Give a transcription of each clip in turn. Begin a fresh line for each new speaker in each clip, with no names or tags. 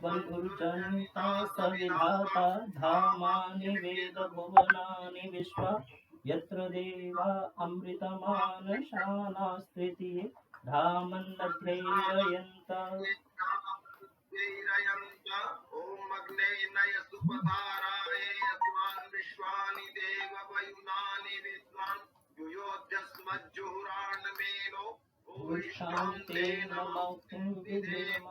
बन्धुर्जनिता सविधाता धामानि वेदभुवनानि विश्वा यत्र देवा अमृतमानशानास्त्रितीये धामन्नध्यैरयन्त
ओम अग्ने नय सुपधाराय अस्मान् विश्वानि देव वयुनानि विद्वान् युयोध्यस्मज्जुहुराणमेनो
भूष्ठान्ते नमोक्तिं विधेम।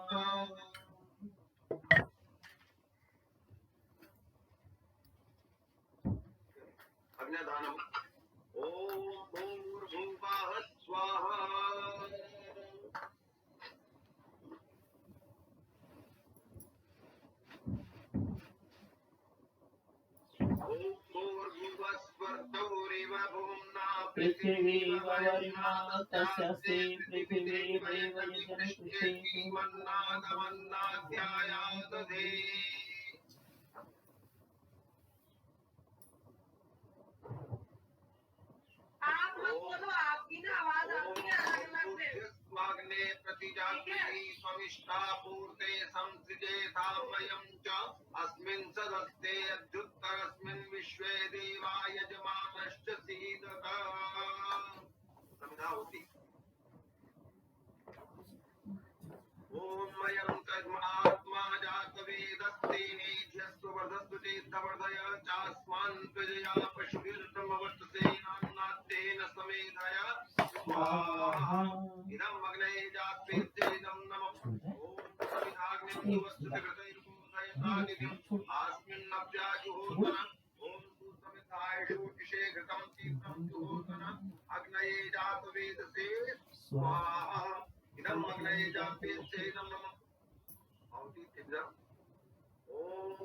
अग्निदानम् ओम भूर्भुवः स्वाहा
पृथिवी वरिमा तस्यास्ति पृथिवी वैव यजनकृषि
मन्नादमन्नाध्यायादधे
आप मत बोलो, आपकी ना आवाज आती है अलग से।
माग्ने प्रतिजाति स्वमिष्ठा पूर्ते संसृजेतामयं च अस्मिन् सदस्ते अद्युत्तरस्मिन् विश्वे देवा यजमानश्च सीदत। समझा होती। ओम मयं तद्मात्मा जातवेदस्तेनेभ्यस्तु वर्धस्तु चेत्तवर्धय चास्मान् प्रजया पशुभिर्ब्रह्मवर्तसे नान्नात्तेन समेधय स्वाहा इदं अग्नये जात्वेत्येदं नमः ओम सविधाग्निर्भुवस्सुतकृतैर्भूतयतानिधिम् आस्मिन्नव्याजुहोतन ओम सुसमिधाय ज्योतिषे घृतं तीव्रं जुहोतन अग्नये जातवेदसे स्वाहा इदं अग्नये जात्वेत्येदं नमः आहुति तीव्रं ओम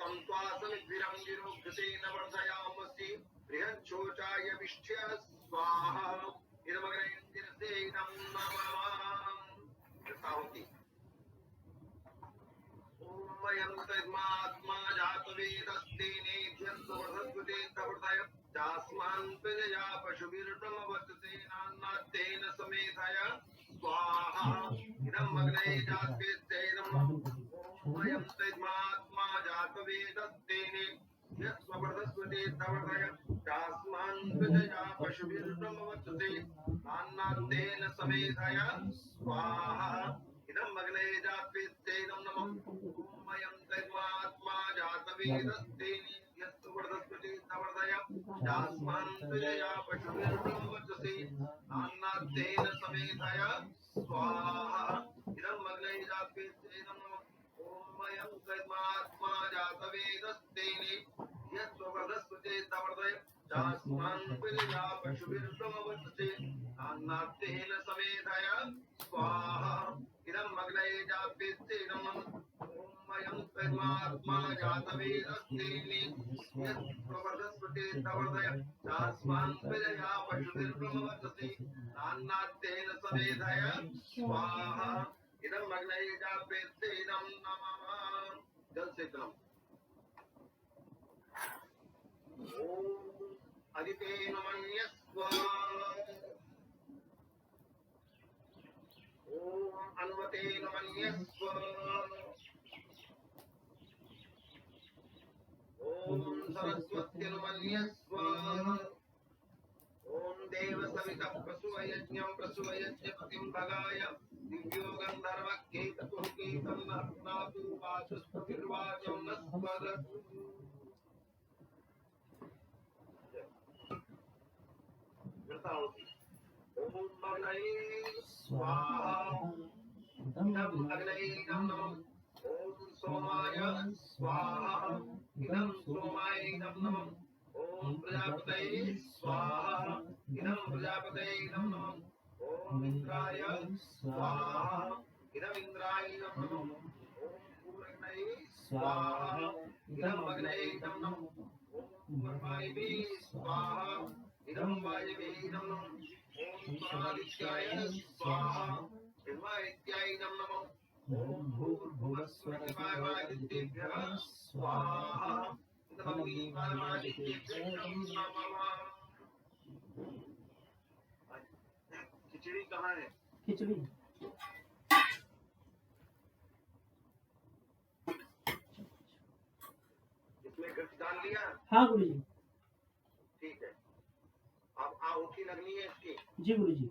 तन्त्वासमिद्भिरं निरुद्धतेन वर्धयामसि बृहच्छोचाय विष्ठ्य स्वाहा इदमग्नयेन्द्रसेनं नमः यथाहुति ओम मयं तद्मात्मा जातवेदस्तेनेभ्यस्तु वर्धस्तु चेत्तवर्धय चास्मान् प्रजया पशुभिर्ब्रह्मवर्तते नान्नात्तेन समेधय स्वाहा इदं अग्नये जात्वेत्येदं नमः मयं तद्मात्मा जातवेदस्तेनेभ्यस्तु वर्धस्तु चेत्तवर्धय चास्मान् प्रजया पशुभिर्ब्रह्मवर्तते नान्नात्तेन समेधय स्वाहा इदं अग्नये जात्वेत्येदं नमः मयं तद्मात्मा जातवेदस्तेनेभ्यस्तु वर्धस्तु चेत्तवर्धय चास्मान् प्रजया पशुभिर्ब्रह्मवर्तते नान्नात्तेन समेधय स्वाहा इदं अग्नये जात्वेत्येदं नमः मयं तद्मात्मा जातवेदस्तेनेभ्यस्तु वर्धस्तु चेत्तवर्धय चास्मान् प्रजया पशुभिर्ब्रह्मवर्तते नान्नात्तेन समेधय स्वाहा इदं अग्नये जात्वेत्येदं नमः मयं तद्मात्मा जातवेदस्तेनेभ्यस्तु वर्धस्तु चेत्तवर्धय चास्मान् प्रजया पशुभिर्ब्रह्मवर्तते नान्नात्तेन समेधय स्वाहा इदं अग्नये जात्वेत्येदं नमः जल से कलम ओम अदितेन मन्यस्व ओम अन्वतेन मन्यस्व ओम सरस्वत्यन मन्यस्व ओम देव सवितः प्रसूयज्ञं प्रसूयज्ञपतिं भगाय दिव्यो गन्धर्वकेतुर्केतं नह्नातु वाचस्पतिर्वाचं न स्मरतु ओम अग्नये स्वाहा इदं अग्नये नमः ओम सोमाय स्वाहा इदं सोमाय नमः ओम प्रजापतये स्वाहा इदं प्रजापतये नमः ओम इंद्राय स्वाहा इदं इंद्राय नमः ओम पूर्णये स्वाहा इदं अग्नये नमः ओम वायवे स्वाहा इदं वायवे नमः ओम आदित्याय स्वाहा इदमादित्याय नमः ओम भूर्भुवस्वरवादित्येभ्यः स्वाहा खिचड़ी कहाँ है?
खिचड़ी
फिर डाल लिया।
हाँ गुरु जी।
ठीक है, अब आहुति लगनी है इसकी।
जी गुरु जी।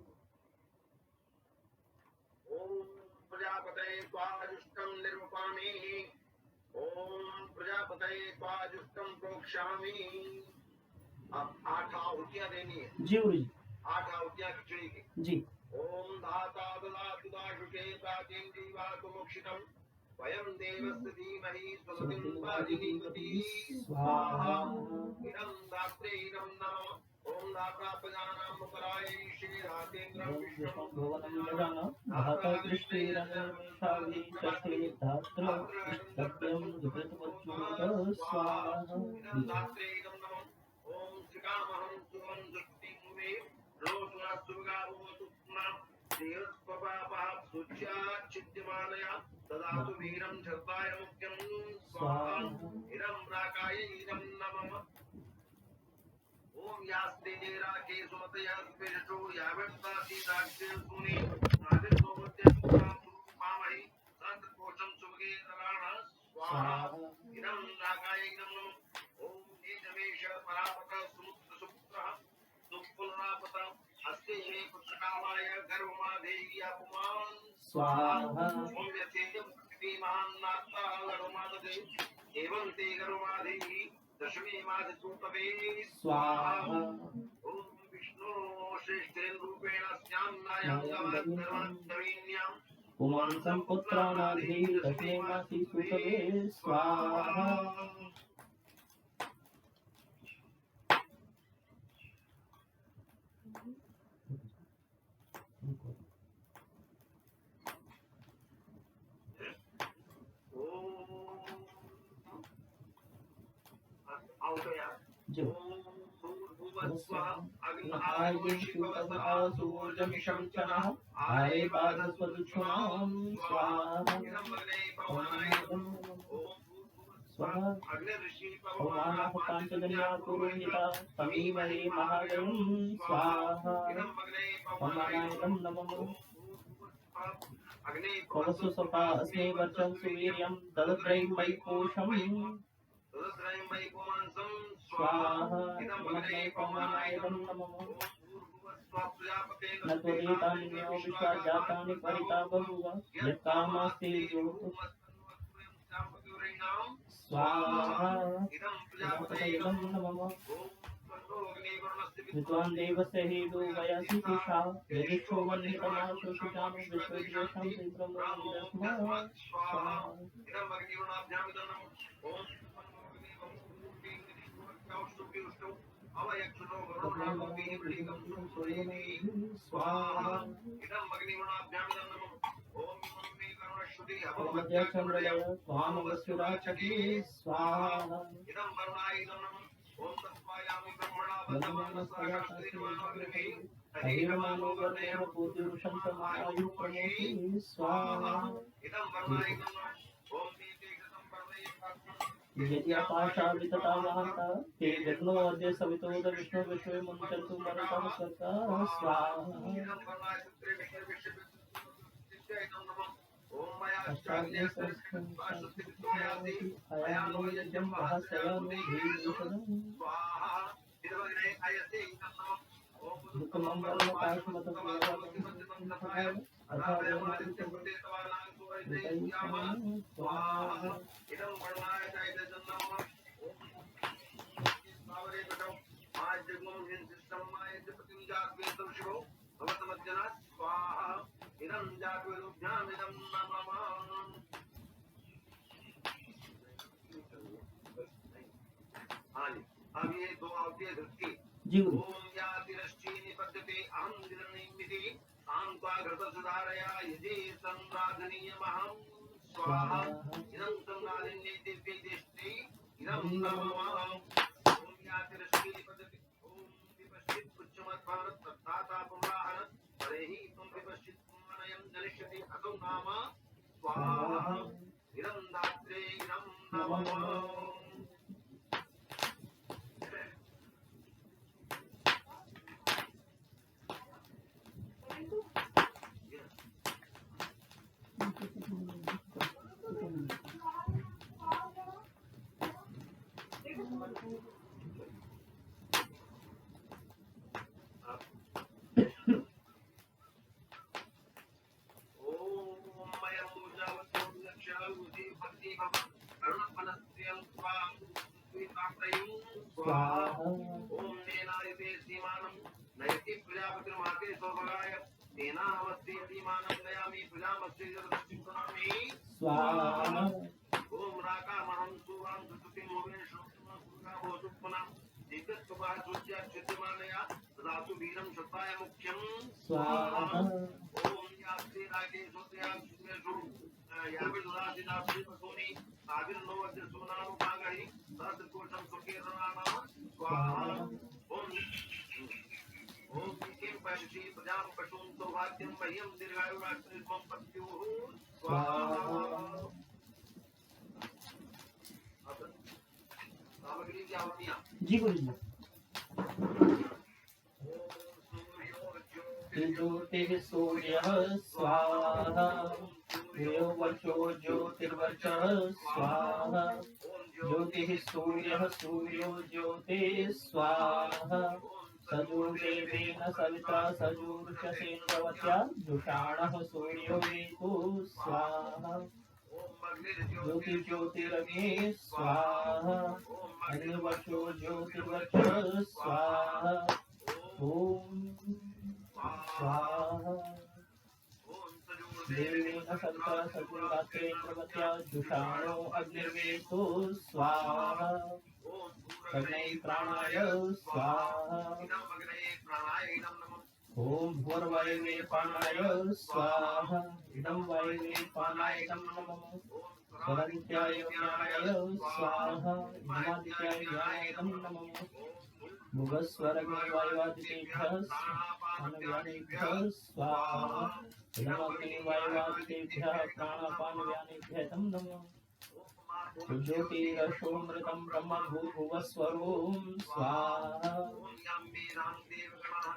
ओम प्रजापतये त्वाजुष्टं निर्वपामि, ओम प्रजापतये त्वाजुष्टं प्रोक्षामि। अब 8 आहुतियां देनी है।
जी गुरु जी।
8 आहुतियां खिचड़ी की।
जी।
ओम धाता ददातु दाशुके प्राचीन जीवातु मोक्षितम्, वयं देवस्य धीमहि स्वस्तिं वाजिनीवती स्वाहा। इदं दात्रे इदं नमः। ओम दाता प्रजानां मुकराय श्रीरातेन्द्रं विष्णुं
भुवनं धाता दृष्टिरन्वेषामि चष्टे धात्र सत्यं जगद्वच्चूत स्वाहा।
इदं दात्रे इदं नमः। ओम श्रीकामहं सुमं दृष्टिं मे रोषुणा सुगावतु पुनः देहस्वपापः सुच्याच्चिद्यमानया ददातु वीरं झर्वाय मुख्यं स्वाहा। इदं राकाय इदं नमः। ओम यास्ते राके सुमतया स्पेशो यावत्तासी दाक्षे सुनि नादितोमते पामहि संतकोशं सुमगे नराण स्वाहा। इदं राकाय इदं नमः। ओम नीजमेश परापत सुमुक्त सुपुत्रः सुपुत्रापत हस्ते मे पुत्रकामाय गर्भमाधेय अपमान स्वाहा। ओम यथेयं प्रतिमान नात्ता गर्भमादे एवं ते गर्भमाधेहि दशमी मास सूतवे स्वाहा। ओम विष्णु श्रेष्ठेन रूपेण स्यान्नायां गवत्कर्मत्तवीन्यां
पुमांसं पुत्राणाधि दशमे मासि सुतवे स्वाहा। जो आरे बाधस्वदुक्षुणां स्वाहा। स्वाहा। पवमानः पाञ्चजन्या पुरोहिता तमीमहे महागणं स्वाहा। पवमानायं नमः। पवसु सपा अस्मै वर्चं सुवीर्यं ददद्रयं मयि कोशम् स्वाहा। नमग्ने पवमानायं नमः। न त्वदेतान्यो विश्वा जातानि परिता बभूव यत्कामास्ते योतु स्वाहा। इदं नमः। विद्वान् देवस्य हेदो वयसि तुषा यदिष्ठो वह्नितमाशोषितानु विश्वद्वेषं तीव्रमोदस्मा स्वाहा। स्वाहा। चंद्रलय स्वामवसुराचके स्वाहा। अहिरमानो वर्णेन पूज्युषं समायु प्रणोति स्वाहा। यदि अपाशावितता महता ते जग्नो अद्य सवितोद विष्णु विश्वे मुञ्चन्तु मरुतः स्वर्गः स्वाहा। अष्टाग्ने संस्कृति अयानो यज्ञं सहस्रयानो धीरेशनं
अब ये दो आवतियां दृष्टि
जी
ओम यातिरश्ची निपद्यते अहं निरन्निमिति शांत्वा घृतसुधारया यदि संराधनीयमहं स्वाहा। इदं संराधन्ये दिव्ये दिष्टि इदं नमः। ओम यातिरश्ची निपद्यते ओम विपश्चित् पुच्छमद्भारत तत्ताता पुराहर परेहि तुम विपश्चित् पुण्यं जनिष्यति असौ नाम स्वाहा। इदं दात्रे इदं नमः।
स्वाहा
ओम नेनायते सीमानं नयति प्रजापतिर्माते सौभगाय तेनावस्ते सीमानं नयामि प्रजामस्ते जगदस्तिपुनामि
स्वाहा
ओम राकामहं सुवां सुतिं मोवेशं सुना भोसुपना दिग्गत्वा सुज्या चित्तमानया ददातु वीरं शताय मुख्यं
स्वाहा
ओम यास्ते रागे सुत्या सुमेशु याविदुरादि दासी पसोनी आविर्नो अद्य सुनानु पागहि सहस्रकोशं सुकीर्णाना स्वाहा ओम ओम किं पश्यति प्रजां पशुं सौभाग्यं मह्यं दीर्घायुराष्ट्रं पत्युः स्वाहा सामग्री क्या होती है
जी गुरुजी ज्योतिः सूर्यः स्वाहा यो वचो ज्योतिर्वचः स्वाहा ज्योतिः सूर्यः सूर्यो ज्योतिः स्वाहा सजोदेवेन सविता सजोर्चसेन्द्रवत्या जुषाणः सूर्यो वेतो स्वाहा ज्योति ज्योतिरग्ने स्वाहा अग्निवचो ज्योतिर्वचः स्वाहा ओम स्वाहा देवेन सविता सजोरात्रेन्द्रवत्या जुषाणो अग्निर्वेतो स्वाहा अग्नै प्राणाय स्वाहा ओम भूर्वायुवे पानाय स्वाहा इदं वायुवे पानाय नमः स्वरन्त्याय ज्ञानाय स्वाहा इदमादित्याय ज्ञानाय नमः भुवस्वरग्ने वायुवादितेभ्यः प्राणव्यानेभ्यः स्वाहा इदमग्ने वायुवादितेभ्यः प्राणापानव्यानेभ्यः नमः ज्योतिरसोमृतं ब्रह्म भूर्भुवस्वरों स्वाहा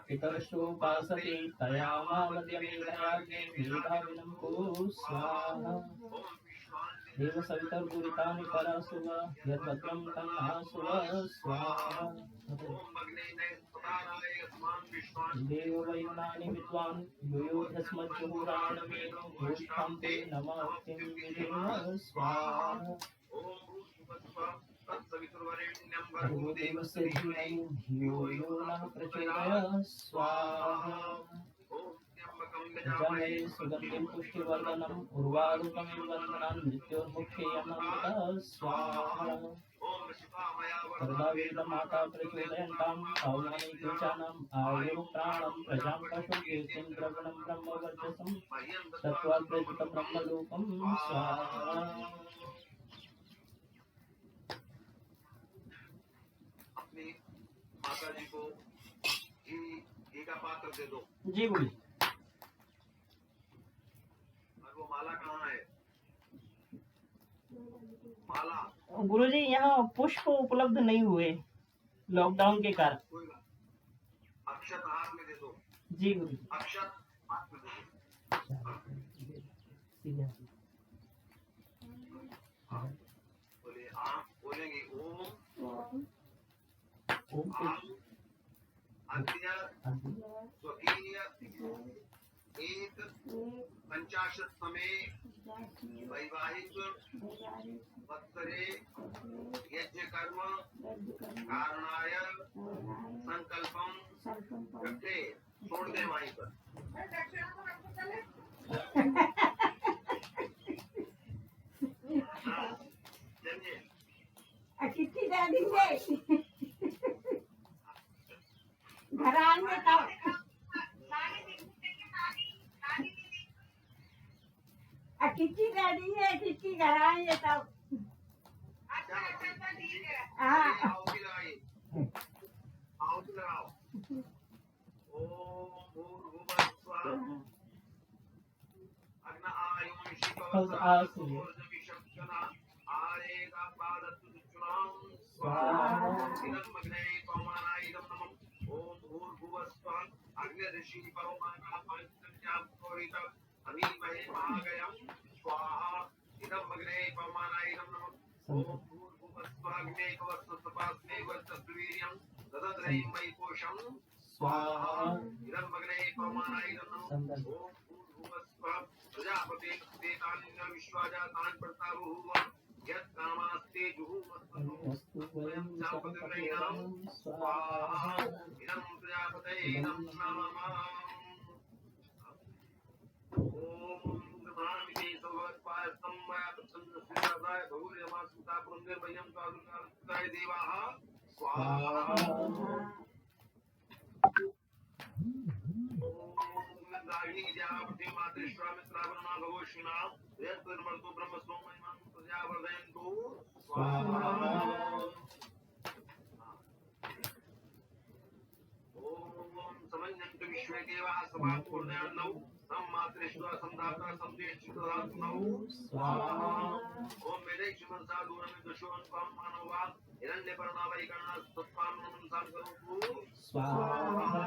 पितरशोपासते तयामावद्यमेधयाग्ने मेधाविनं कुरु स्वाहा देवसवितर्गुरितानि परासुव यद्भद्रं तन्नासुव स्वाहा देववैमनानि विद्वान् युयोधस्मज्जुहुराणमेनं भूष्ठं ते नमास्तिं विधिं स्वाहा भगवदेवस्य धीमहि धियो यो नः प्रचोदयात् स्वाहा जने सुगन्धिं पुष्टिवर्धनम् उर्वारुकमिव वन्दनान् मृत्योर्मुखे यममृतः स्वाहा सर्ववेदमाता प्रचोदयन्तां पावनानि कीचानाम् आयुः प्राणं प्रजां पशुं कीर्तिं द्रविणं ब्रह्मवर्चसं तत्त्वाद्वैतं ब्रह्मलोकं स्वाहा
अपनी माता जी को घी का पात्र दे दो
जी गुरु
और वो माला कहाँ है माला
गुरुजी यहाँ पुष्प उपलब्ध नहीं हुए लॉकडाउन के कारण
कोई बात अक्षत हाथ में दे दो
जी गुरु
अक्षत हाथ में दे दो बोले आप बोलेंगे ओम
ओम
अद्य स्वकीय एक 50 समय वैवाहिक वत्सरे यज्ञ कर्म कारणाय संकल्पम करते छोड़ दे वहीं पर चलिए
चिट्ठी दे देंगे घर आएंगे तब चिट्ठी दे देंगे चिट्ठी घर आएंगे तब हाँ
आओ लगाओ ओम भूर्भुवस्सुवः अग्न आयुं शिववसः आरेगा पादतु चुनां स्वाहा इदमग्ने पवमानाय इदं नमः ओम भूर्भुवस्सुवः अग्नि ऋषि पवमानः पंचत्यां कोरित अमीमहे महागयं स्वाहा इदमग्ने पवमानाय इदं नमः ओम भूर्भुवस्सुवः अग्ने कवत्सपास्मे वर्चस्वीर्यं ददद्रयं मयि कोशं स्वाहा इदमग्ने पवमानाय इदं नमः ओम भूर्भुवस्सुवः प्रजापते देतान्य विश्वाजातान् प्रतारुः यत् कामास्ते जुहुमस्तु
वस्तु वयं
प्रजापतिर्नैनं
स्वाहा
इदं प्रजापतये नमः ओम ब्रह्मामिते सौभगत्पायस्तं मया प्रसन्नस्यादाय बहुर्यमासुता पुण्यमयं कारुण्याय देवाः स्वाहा दाहिनी विद्यापति मातृश्वामित्रावरणा भगवशिना यत्परमस्तु ब्रह्मस्वं महिमां प्रजावर्धयन्तु स्वाहा ओम समन्यन्त विश्वे देवाः समापूर्णयान्नौ सम्मातृश्वा संधाता संदेशितधातुनौ स्वाहा ओम वेदैक्षमनसा दूरमिदशोन् त्वां मानवा हिरण्यपर्णावैकर्णा सत्त्वां मनसां करोतु
स्वाहा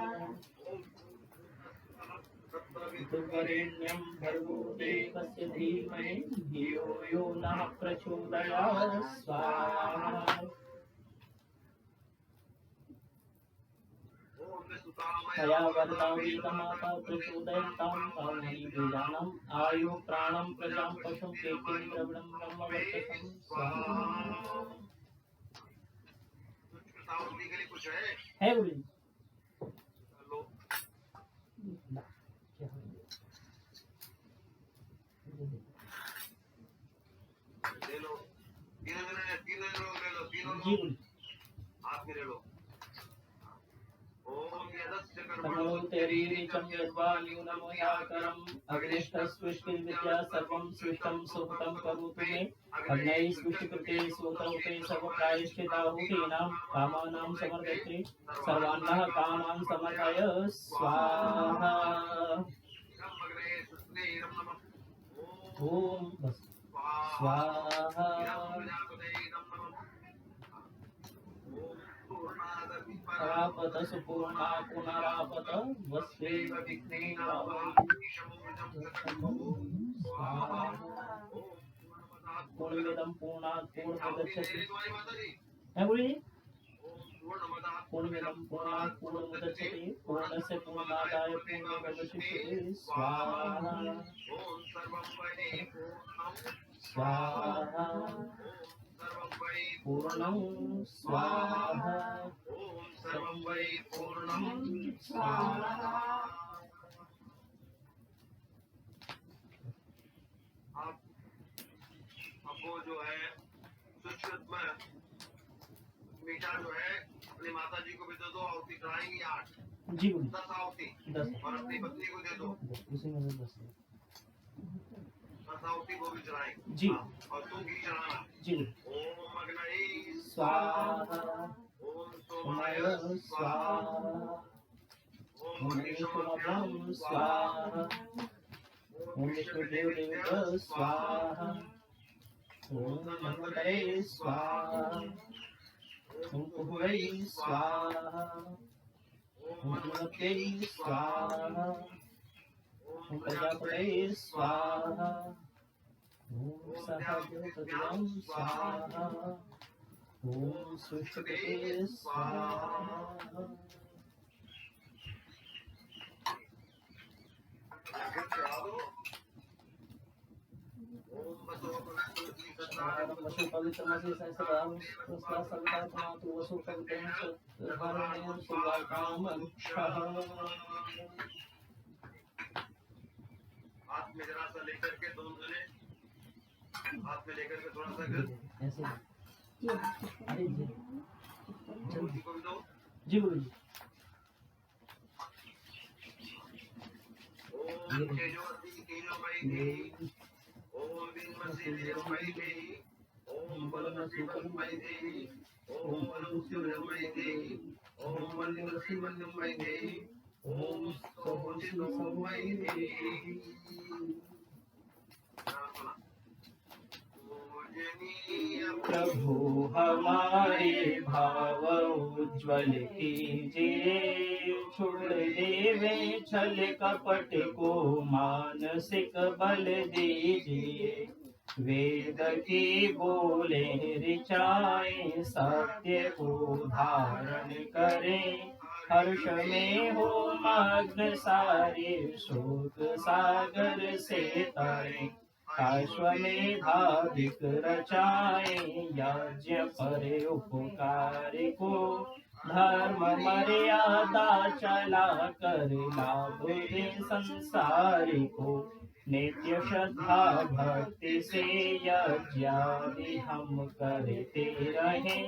ओम
वरेण्यं भर्गो देवस्य धीमहि धियो यो नः प्रचोदयात् स्वाहा तया वरदावीतमाता प्रचोदयन्तां कामनि बीजानाम् आयु प्राणं प्रजां पशुं केकेन्द्रवणं ब्रह्मवर्चसं स्वाहा
कुछ है
है बोली
लो ले लो तीनों लोग ले लो तीनों
जी
लोग
बोली
हाथ में ले लो ओम यदस्य
तमो तेरीरिचं यद्वा न्यूनमयाकरम् अग्निष्ठस्पृष्टिर्विद्या सर्वं सृष्टं सुहृतं करोतु मे अग्नैः सृष्टिकृते स्वतौते सर्वप्रायश्चिताहुतीनां कामानां समर्पयते सर्वान्नः कामान् समर्पय स्वाहा ओम बस स्वाहा परापत सुपूर्णा पुनरापत वस्वेव विघ्नेन स्वाहा पूर्णमिदं पूर्णात् पूर्णमुदच्यते है बोलिए पूर्णमिदं पूर्णात् पूर्णमुदच्यते पूर्णस्य पूर्णादाय पूर्णमेवावशिष्यते स्वाहा स्वाहा पूर्णं स्वाहा
सर्वं वै पूर्णं स्वाहा आपको जो है सुश्रुत में मीठा जो है अपनी माता जी को भी दे दो आहुति चढ़ाएंगी 8
जी बोलिए
10 आहुति
10
और अपनी पत्नी को दे दो
उसी में 10
10 आहुति को भी चढ़ाएंगे
जी
और तुम घी चढ़ाना
जी
ओम अग्नये
स्वाहा
ओम
सोमाय
सोमाय
स्वाहा
ओम
ओम विष्णुभ्रं स्वाहा ओम विष्णुदेवदेव स्वाहा ओम धन्वन्तरे स्वाहा ओम कुहवे स्वाहा ओम धन्वते स्वाहा ओम प्रजापते स्वाहा ओम सहस्रपतिं स्वाहा ओम सृष्टिपते स्वाहा वसु पवित्रमसि सहस्रदां स्वस्ता सविता पुनातु वसु पवित्रं सत्कर्मण्यं सुवाकामक्षः
हाथ में जरा सा लेकर के दोनों जने हाथ में लेकर के थोड़ा सा घर
ऐसे अरे जी
जल्दी को भी दो
जी बोलिए
ओम तेजोवती तेजोमयी देवी ओम विन्मसी वीरमयी देवी ओम बलमसी बलमयी देवी ओम बलमसी बलमयी देवी ओम वल्लमसी वल्लमयी देवी ओम सोमसी सोमयी देवी
प्रभु हमारे भाव उज्ज्वल कीजिए छोड़ देवे छल कपट को मानसिक बल दीजिए वेद की बोले ऋचाएं सत्य को धारण करें हर्ष में हो मग्न सारे शोक सागर से तरें अश्वमेधाधिक रचाए यज्ञ पर उपकारी को धर्म मर्यादा चला कर लाभ दे संसारी को नित्य श्रद्धा भक्ति से यज्ञादि हम करते रहे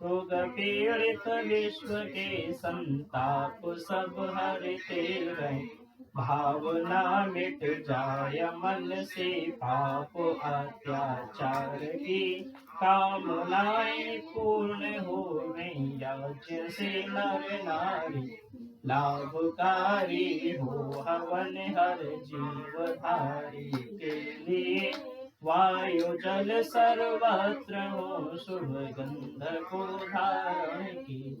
रोग पीड़ित विश्व के संताप सब हरते रहे भावना मिट जाय मन से पाप अत्याचार की कामनाएं पूर्ण हो यज्ञ से नर नारी लाभकारी हो हवन हर जीवधारी के लिए वायु जल सर्वत्र हो शुभ गंध को धारण की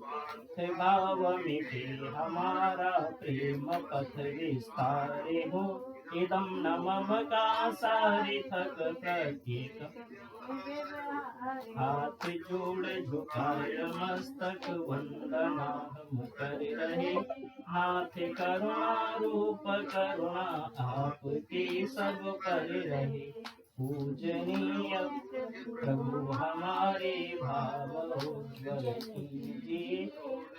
भाव मिटे हमारा प्रेम पथ विस्तारे हो इदम न मम का सारिथक प्रत्येक हाथ जोड़ झुकाय मस्तक वंदना हम कर रहे हाथ करुणा रूप करुणा आपके सब कर रहे पूजनीय प्रभु हमारे भाव उज्ज्वल कीजिए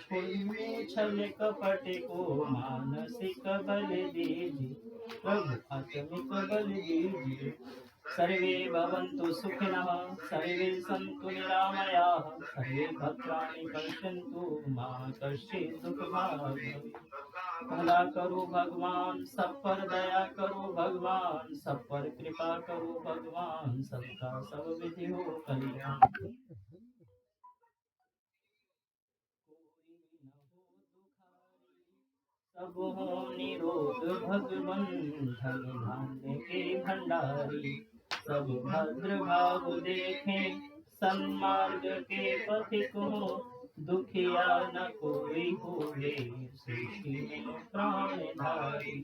छोड़िए छल कपट को मानसिक बल दीजिए प्रभु आत्मिक बल दीजिए सर्वे भवन्तु सुखिनः सर्वे सन्तु निरामयाः सर्वे भद्राणि पश्यन्तु मा कश्चित् दुःखभाग् भवेत् भला करो भगवान सब पर दया करो भगवान सब पर कृपा करो भगवान सबका सब विधि हो कल्याण सब हो निरोग भगवन धन धान्य के भंडारी सब भद्र भाव देखें सन्मार्ग के पथिक हो दुखिया न कोई होवे सृष्टि में प्राणधारी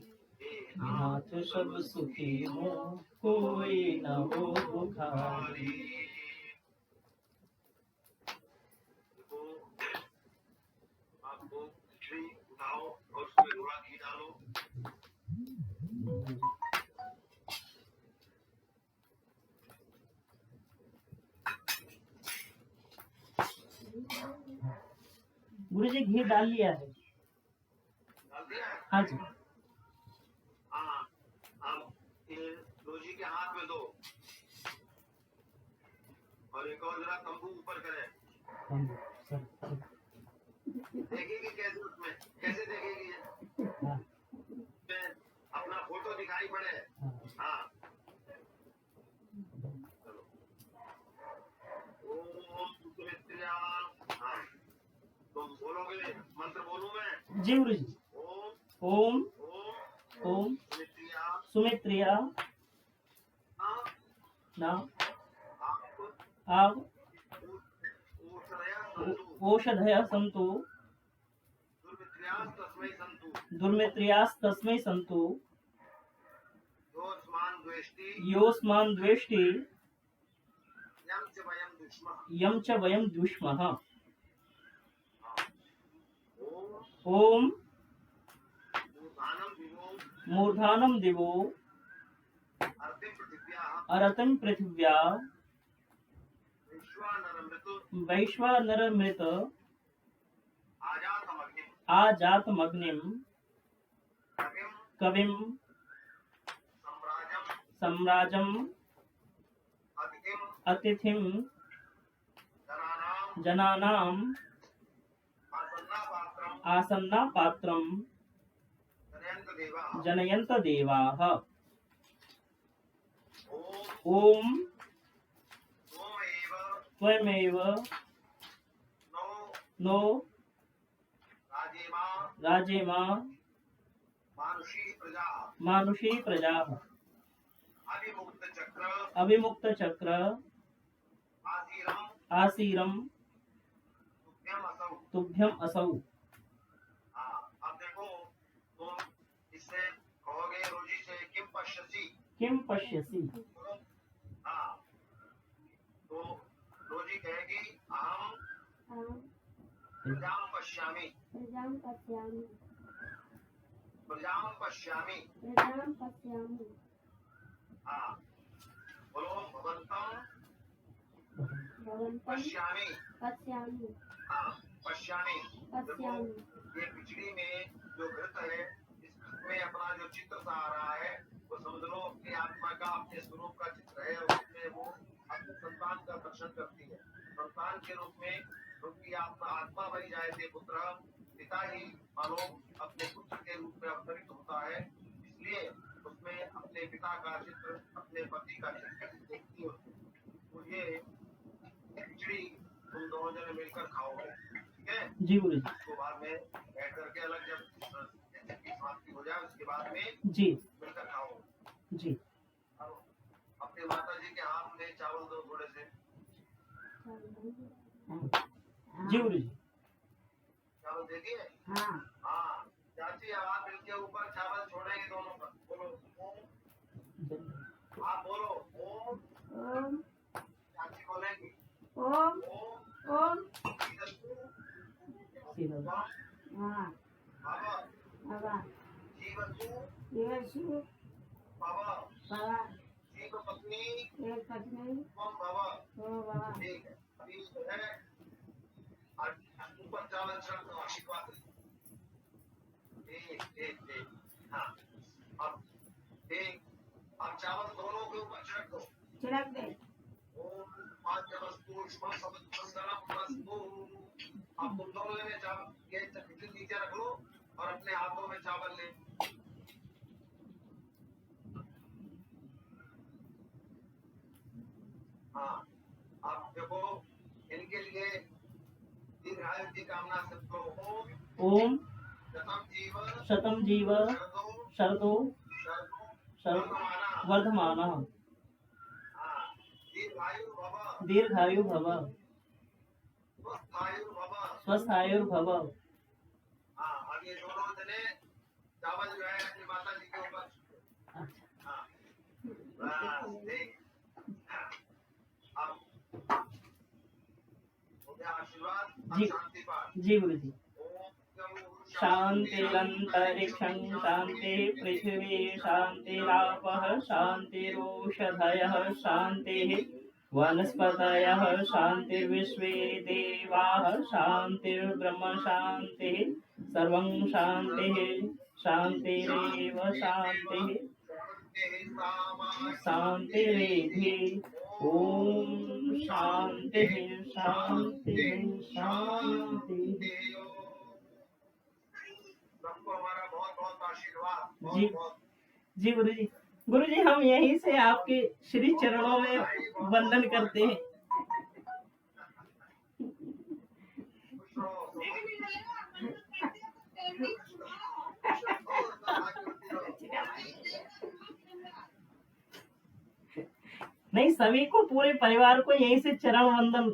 नाथ सब सुखी हो कोई न हो दुखारी
आपको श्री उठाओ और उसमें थोड़ा घी डालो
गुरु जी घी डाल लिया है
डाल दिया है?
हाँ जी
हाँ अब ये रोजी के हाथ में दो और एक और जरा तंबू ऊपर करें देखेगी कैसे उसमें कैसे देखेगी ये?
हाँ,
उसमें अपना फोटो दिखाई पड़े हाँ चलो ओम सुमित्रिया हाँ तुम बोलोगे मंत्र बोलूं मैं
जी गुरु जी
ओम
ओम
ओम
ओम
सुमित्रिया
सुमित्रिया
हाँ
ना
आप
आप
ऊर्षया संतु
ओषधय सन्तु
दुर्मित्रियास तस्मै संतु
दुर्मित्रियास्तस्मै सन्तु
योऽस्मान् द्वेष्टि
योऽस्मान् द्वेष्टि
यं च वयं दुष्मः
यं च वयं द्विष्मः
ॐ
ओम
मूर्धानं विभो
मूर्धानं दिवो
अर्थिं पृथिव्याः
अरतं पृथिव्या
विश्वानरमृत
वैश्वानरमृत
आजातमग्निं
आजातमग्निं
कविं
कविं
सम्राजं
सम्राजं
अतिथिं
अतिथिं
जनानां
जनानां
आसन्नापात्रं
आसन्नापात्रं
जनयन्तदेवाः
जनयन्त देवाः
ॐ
ओम
त्वमेव
त्वमेव
नो
नो
राजेमा
राजेमा
मानुषी प्रजा
मानुषी प्रजाः
अभिमुक्त चक्र
अभिमुक्त चक्र
आसीरम
आसीरम
तुभ्यम असौ
तुभ्यम असौ
अब देखो तुम इससे कहोगे रोजी से किम पश्यसी
किम पश्यसि
हाँ तो रोजी कहेगी अहम प्रजाम पश्यामि
प्रजां पश्यामि
प्रजाम पश्यामि
प्रजां पश्यामि
हाँ पश्यामी,
पश्यामि
हाँ पश्यामी, देखो
पश्यामि
ये खिचड़ी में जो घृत है, इस घृत में अपना जो चित्र सा आ रहा है, वो समझ लो अपनी आत्मा का, अपने स्वरूप का चित्र है। उसमें वो अपने संतान का दर्शन करती है। संतान के रूप में उनकी आत्मा बनी जाए थे पुत्र, पिता ही मानो अपने पुत्र के रूप में अवतरित होता है। इसलिए उसमें अपने पिता का चित्र, अपने पति का चित्र देखती होती है। तो ये खिचड़ी तुम दोनों जने मिलकर खाओगे, ठीक है?
जी गुरु जी।
उसको बाद में बैठ करके अलग जब की समाप्ति हो जाए उसके बाद में
जी
मिलकर खाओ।
जी
अब अपने माता जी के हाथ में चावल दो थोड़े से,
जी गुरु जी।
चावल देखिए।
हाँ
हाँ चाची आवाज मिलके ऊपर चावल छोड़ेंगे दोनों पर, बोलो ओम। आप बोलो ओम,
ओम
चाची बोलेंगी
ओम
ओम
ओम
सीधा
हाँ
बाबा
बाबा
जीवसु
यीशु
बाबा
बाबा
जीव पत्नी
एक पत्नी
ओम बाबा।
ओ बाबा
ठीक है, अभी जो है और ऊपर चावल चढ़ दो, आशीर्वाद ठीक ठीक ठीक। हाँ अब ठीक, अब चावल दोनों के ऊपर छिड़क दो।
छिड़क दे
ओम पांचवस्तु शुभम मंगलम वस्तु। अब तुम दोनों ने चावल ये खिचड़ी नीचे रख लो और अपने हाथों में चावल ले। हाँ अब देखो इनके लिए दीर्घायु की कामना से करो ओम
ओम
शतम जीव
शतम जीव शरदो शरद वर्धमानः
दीर्घायु भव
दीर्घायु भव
स्वस्थायु भव।
स्वस्थायुर्भव।
हाँ अब ये दोनों जने चावल जो है अपनी माता जी के ऊपर। हाँ बस ठीक। हाँ, अब हो गया आशीर्वाद। अब
जी।
शांति पाठ।
जी गुरु जी।
ओम
शान्तिरन्तरिक्षं शान्ति पृथिवी शान्तिरापः शान्तिरोषधयः शान्तिः वनस्पतयः शान्तिर्विश्वे देवाः शान्तिर्ब्रह्म शान्तिः सर्वं शान्तिः शान्तिरेव शान्तिः शान्तिरेधि। ॐ शान्तिः शान्तिः शान्तिः।
सबको हमारा बहुत बहुत आशीर्वाद।
जी।
बहुत
जी गुरु जी। गुरु जी हम यहीं से आपके श्री चरणों में वंदन करते हैं।
खुश रहो।
नहीं सभी को पूरे परिवार को यहीं से चरण वंदन।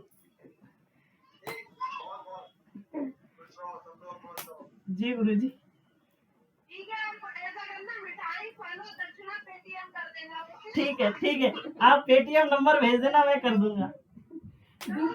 जी गुरु जी।
ठीक है, आपको ऐसा करना, मिठाई फल और दक्षिणा पेटीएम कर देना।
ठीक है आप पेटीएम नंबर भेज देना मैं कर दूंगा।
चलो,